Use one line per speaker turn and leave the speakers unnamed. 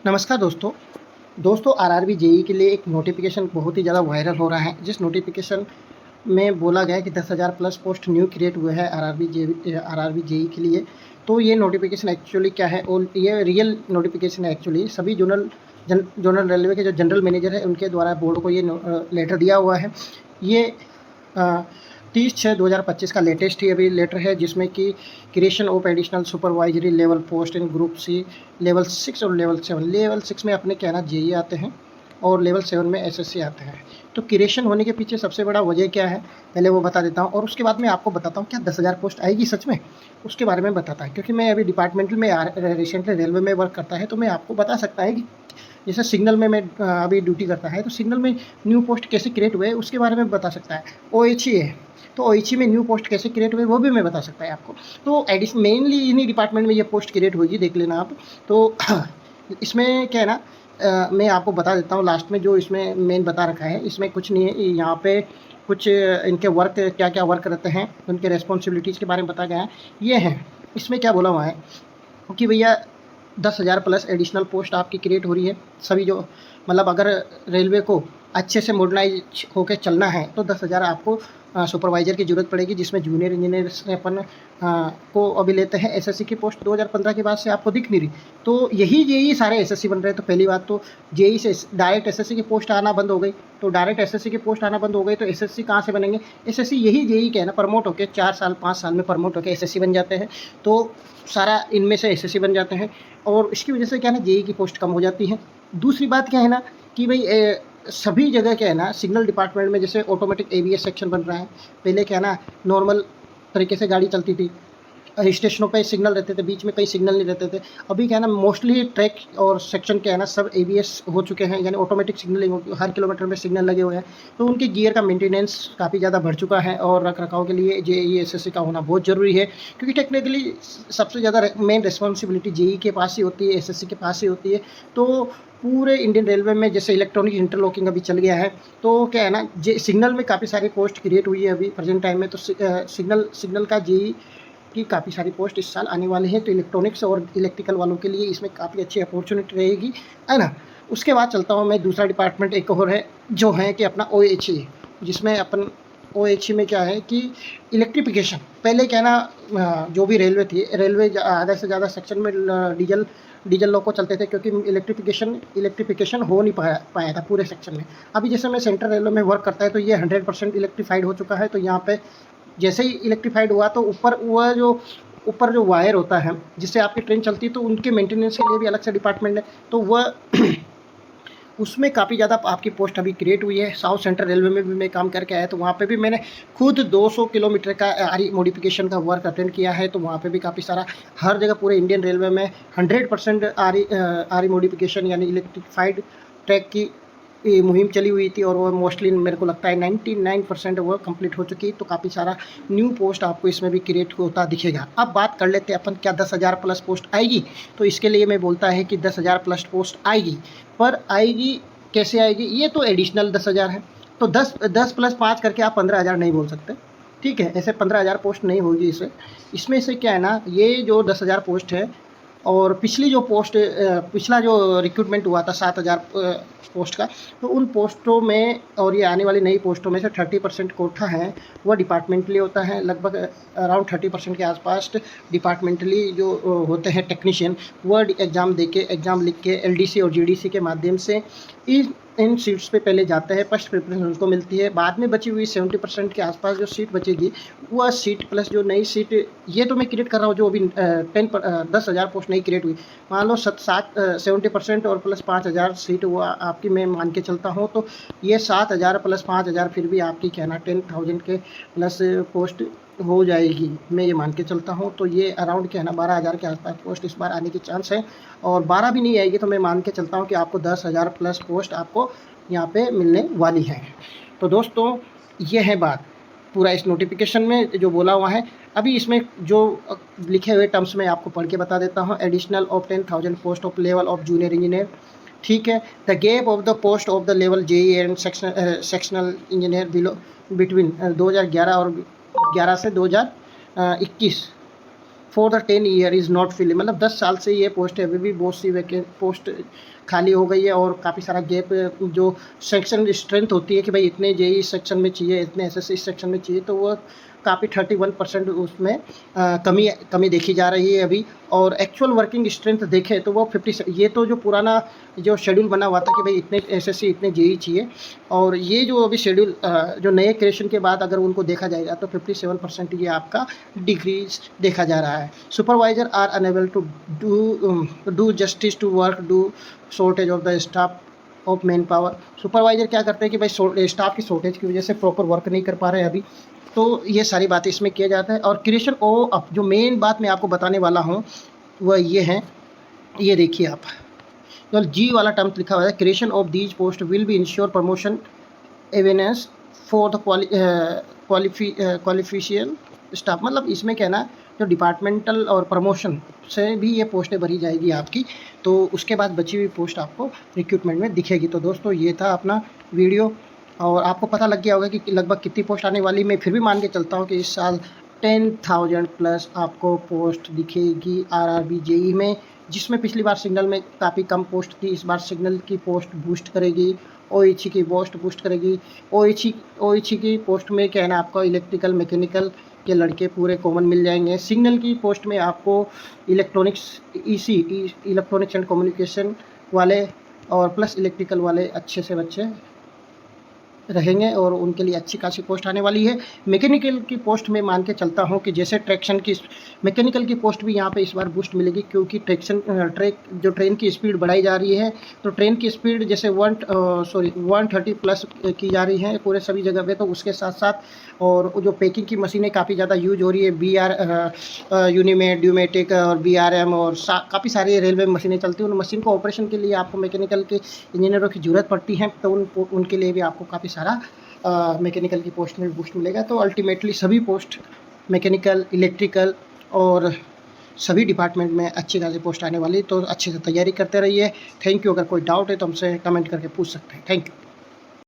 नमस्कार दोस्तों। RRB JEE के लिए एक नोटिफिकेशन बहुत ही ज़्यादा वायरल हो रहा है, जिस नोटिफिकेशन में बोला गया है कि 10,000 प्लस पोस्ट न्यू क्रिएट हुए हैं आरआरबी जेईई के लिए। तो ये नोटिफिकेशन एक्चुअली क्या है और ये रियल नोटिफिकेशन है। एक्चुअली सभी जोनल रेलवे के जो जनरल मैनेजर है उनके द्वारा बोर्ड को ये लेटर दिया हुआ है। ये 30/6/2025 का लेटेस्ट ही अभी लेटर है, जिसमें कि creation of additional supervisory level post in group C level 6 और लेवल 7। लेवल 6 में अपने क्या ना जेई आते हैं और लेवल 7 में एसएससी आते हैं। तो क्रिएशन होने के पीछे सबसे बड़ा वजह क्या है, पहले वो बता देता हूँ और उसके बाद मैं आपको बताता हूँ क्या 10,000 पोस्ट आएगी सच में, उसके बारे में बताता है। क्योंकि मैं अभी डिपार्टमेंटल में रिसेंटली रेलवे में वर्क करता है, तो मैं आपको बता सकता है कि जैसे सिग्नल में मैं अभी ड्यूटी करता है, तो सिग्नल में न्यू पोस्ट कैसे क्रिएट हुए उसके बारे में बता सकता है। ओएचई है, तो ओएचई में न्यू पोस्ट कैसे क्रिएट हुए वो भी मैं बता सकता है आपको। तो एडिशन मेनली इन्हीं डिपार्टमेंट में ये पोस्ट क्रिएट होगी, देख लेना आप। तो इसमें क्या है ना, मैं आपको बता देता हूँ लास्ट में जो इसमें मेन बता रखा है। इसमें कुछ नहीं है, यहाँ पे कुछ इनके वर्क क्या क्या वर्क रहते हैं, उनके रेस्पॉन्सिबिलिटीज़ के बारे में बताया गया है। ये है, इसमें क्या बोला हुआ है कि भैया 10,000 प्लस एडिशनल पोस्ट आपकी क्रिएट हो रही है। सभी जो मतलब अगर रेलवे को अच्छे से मॉडर्नाइज होकर चलना है तो 10,000 आपको सुपरवाइज़र की ज़रूरत पड़ेगी, जिसमें जूनियर इंजीनियर से अपन को अभी लेते हैं। एसएससी की पोस्ट 2015 के बाद से आपको दिख नहीं रही, तो यही जेई सारे एसएससी बन रहे हैं। तो पहली बात तो जेई से डायरेक्ट एसएससी की पोस्ट आना बंद हो गई, तो डायरेक्ट एसएससी की पोस्ट आना बंद हो गई तो एसएससी कहाँ से बनेंगे। एसएससी यही जेई के है ना, प्रमोट होकर 4 साल 5 साल में प्रमोट होकर एसएससी बन जाते हैं। तो सारा इनमें से एसएससी बन जाते हैं और इसकी वजह से क्या है ना, जेई की पोस्ट कम हो जाती है। दूसरी बात क्या है ना कि भाई सभी जगह क्या है ना, सिग्नल डिपार्टमेंट में जैसे ऑटोमेटिक एबीएस सेक्शन बन रहा है। पहले क्या है ना, नॉर्मल तरीके से गाड़ी चलती थी, स्टेशनों पे सिग्नल रहते थे, बीच में कई सिग्नल नहीं रहते थे। अभी क्या है ना, मोस्टली ट्रैक और सेक्शन क्या है ना, सब एबीएस हो चुके हैं, यानी ऑटोमेटिक सिग्नलिंग हर किलोमीटर में सिग्नल लगे हुए हैं। तो उनके गियर का मेंटेनेंस काफ़ी ज़्यादा बढ़ चुका है और रख रखाव के लिए जेई एसएससी का होना बहुत ज़रूरी है। क्योंकि टेक्निकली सबसे ज़्यादा मेन रिस्पॉन्सिबिलिटी जेई के पास ही होती है, एसएससी के पास ही होती है। तो पूरे इंडियन रेलवे में जैसे इलेक्ट्रॉनिक इंटरलॉकिंग अभी चल गया है, तो क्या है ना, सिग्नल में काफ़ी सारी पोस्ट क्रिएट हुई है अभी प्रेजेंट टाइम में। तो सिग्नल का जेई की काफ़ी सारी पोस्ट इस साल आने वाले हैं। तो इलेक्ट्रॉनिक्स और इलेक्ट्रिकल वालों के लिए इसमें काफ़ी अच्छी अपॉर्चुनिटी रहेगी, है ना। उसके बाद चलता हूँ मैं, दूसरा डिपार्टमेंट एक और है जो है कि अपना ओएचई, जिसमें अपन ओएचई में क्या है कि इलेक्ट्रिफिकेशन। पहले क्या है ना, जो भी रेलवे थी, रेलवे आधा से ज़्यादा सेक्शन में डीजल लोको चलते थे, क्योंकि इलेक्ट्रिफिकेशन हो नहीं पाया था पूरे सेक्शन में। अभी जैसे मैं सेंट्रल रेलवे में वर्क करता है, तो ये 100% इलेक्ट्रीफाइड हो चुका है। तो यहाँ पे जैसे ही इलेक्ट्रीफाइड हुआ तो ऊपर जो वायर होता है जिससे आपकी ट्रेन चलती है, तो उनके मेंटेनेंस के लिए भी अलग से डिपार्टमेंट है। तो वह उसमें काफ़ी ज़्यादा आपकी पोस्ट अभी क्रिएट हुई है। साउथ सेंट्रल रेलवे में भी मैं काम करके आया, तो वहाँ पे भी मैंने खुद 200 किलोमीटर का आरी मॉडिफिकेशन का वर्क अटेंड किया है। तो वहाँ पे भी काफ़ी सारा, हर जगह पूरे इंडियन रेलवे में 100% आरी मॉडिफिकेशन यानी इलेक्ट्रिफाइड ट्रैक की ये मुहिम चली हुई थी और वो मोस्टली मेरे को लगता है 99% वो कंप्लीट हो चुकी। तो काफ़ी सारा न्यू पोस्ट आपको इसमें भी क्रिएट होता दिखेगा। अब बात कर लेते हैं अपन, क्या 10,000 प्लस पोस्ट आएगी। तो इसके लिए मैं बोलता है कि 10,000 प्लस पोस्ट आएगी, पर आएगी कैसे आएगी, ये तो एडिशनल 10,000 है। तो 10 प्लस 5 करके आप 15,000 नहीं बोल सकते, ठीक है। ऐसे 15,000 पोस्ट नहीं होगी इसमें से क्या है ना, ये जो 10,000 पोस्ट है और पिछली जो पोस्ट पिछला जो रिक्रूटमेंट हुआ था 7,000 पोस्ट का, तो उन पोस्टों में और ये आने वाली नई पोस्टों में से 30% कोटा है वह डिपार्टमेंटली होता है। लगभग अराउंड 30% के आसपास डिपार्टमेंटली जो होते हैं टेक्नीशियन, वह एग्ज़ाम लिख के एलडीसी और जीडीसी के माध्यम से इन सीट्स पे पहले जाते हैं, फर्स्ट प्रेफरेंस उनको मिलती है। बाद में बची हुई 70% के आसपास जो सीट बचेगी, वह सीट प्लस जो नई सीट, ये तो मैं क्रिएट कर रहा हूँ जो अभी 10,000 पोस्ट नहीं क्रिएट हुई, मान लो 70% और प्लस 5,000 सीट वो आपकी मैं मान के चलता हूँ। तो ये 7,000 प्लस 5,000 फिर भी आपकी क्या ना 10,000 के प्लस पोस्ट हो जाएगी, मैं ये मान के चलता हूँ। तो ये अराउंड क्या है ना 12,000 के आसपास पोस्ट इस बार आने की चांस है, और 12 भी नहीं आएगी तो मैं मान के चलता हूँ कि आपको 10,000 प्लस पोस्ट आपको यहाँ पे मिलने वाली है। तो दोस्तों ये है बात पूरा इस नोटिफिकेशन में जो बोला हुआ है। अभी इसमें जो लिखे हुए टर्म्स में आपको पढ़ के बता देता हूँ। Additional of 10,000 post of level of junior engineer, ठीक है। The gap of the post of the level JE and sectional engineer below between 2011 और 11 से 2021 for the 10 year is not fill, मतलब 10 साल से ये पोस्ट है, अभी भी बहुत सी पोस्ट खाली हो गई है और काफ़ी सारा गैप, जो सेक्शन स्ट्रेंथ होती है कि भाई इतने जेई सेक्शन में चाहिए, इतने एसएससी सेक्शन में चाहिए, तो वो काफ़ी 31% उसमें कमी देखी जा रही है अभी। और एक्चुअल वर्किंग स्ट्रेंथ देखें तो वो 50, ये तो जो पुराना जो शेड्यूल बना हुआ था कि भाई इतने एसएससी इतने जेई चाहिए, और ये जो अभी शेड्यूल जो नए क्रिएशन के बाद अगर उनको देखा जाएगा तो 57% ये आपका डिक्रीज देखा जा रहा है। Supervisor are unable to do justice to work do shortage of the staff of manpower. Supervisor क्या करते हैं कि भाई स्टाफ की शॉर्टेज की वजह से प्रॉपर वर्क नहीं कर पा रहे हैं अभी, तो ये सारी बातें इसमें किया जाता है। और क्रिएशन ऑफ जो मेन बात मैं आपको बताने वाला हूँ वह ये है, ये देखिए आप, तो जी वाला टर्म लिखा हुआ है, creation of these post will be ensure promotion avenues for the qualified staff, मतलब इसमें क्या है ना, जो डिपार्टमेंटल और प्रमोशन से भी ये पोस्टें भरी जाएगी आपकी, तो उसके बाद बची हुई पोस्ट आपको रिक्रूटमेंट में दिखेगी। तो दोस्तों ये था अपना वीडियो, और आपको पता लग गया होगा कि लगभग कितनी पोस्ट आने वाली। मैं फिर भी मान के चलता हूँ कि इस साल 10,000 प्लस आपको पोस्ट दिखेगी आरआरबी जेई में, जिसमें पिछली बार सिग्नल में काफ़ी कम पोस्ट थी, इस बार सिग्नल की पोस्ट बूस्ट करेगी, ओएचई की पोस्ट बूस्ट करेगी। ओएचई की पोस्ट में क्या है ना, आपको इलेक्ट्रिकल मैकेनिकल के लड़के पूरे कॉमन मिल जाएंगे। सिग्नल की पोस्ट में आपको इलेक्ट्रॉनिक्स इलेक्ट्रॉनिक्स एंड कम्युनिकेशन वाले और प्लस इलेक्ट्रिकल वाले अच्छे से बच्चे रहेंगे, और उनके लिए अच्छी खासी पोस्ट आने वाली है। मैकेनिकल की पोस्ट में मान के चलता हूँ कि जैसे ट्रैक्शन की मैकेनिकल की पोस्ट भी यहाँ पे इस बार बूस्ट मिलेगी, क्योंकि जो ट्रेन की स्पीड बढ़ाई जा रही है, तो ट्रेन की स्पीड जैसे 130 प्लस की जा रही है पूरे सभी जगह पे, तो उसके साथ साथ और जो पैकिंग की मशीनें काफ़ी ज़्यादा यूज हो रही है, यूनिमेट, ड्यूमेटिक और BRM, और काफ़ी सारी रेलवे मशीनें चलती हैं। उन मशीन को ऑपरेशन के लिए आपको मैकेनिकल के इंजीनियरों की ज़रूरत पड़ती है, तो उनके लिए भी आपको काफ़ी सारा मैकेनिकल की पोस्ट में बूस्ट मिलेगा। तो अल्टीमेटली सभी पोस्ट मैकेनिकल, इलेक्ट्रिकल और सभी डिपार्टमेंट में अच्छी खासी पोस्ट आने वाली, तो अच्छे से तैयारी करते रहिए। Thank you. अगर कोई डाउट है तो हमसे कमेंट करके पूछ सकते हैं। Thank you.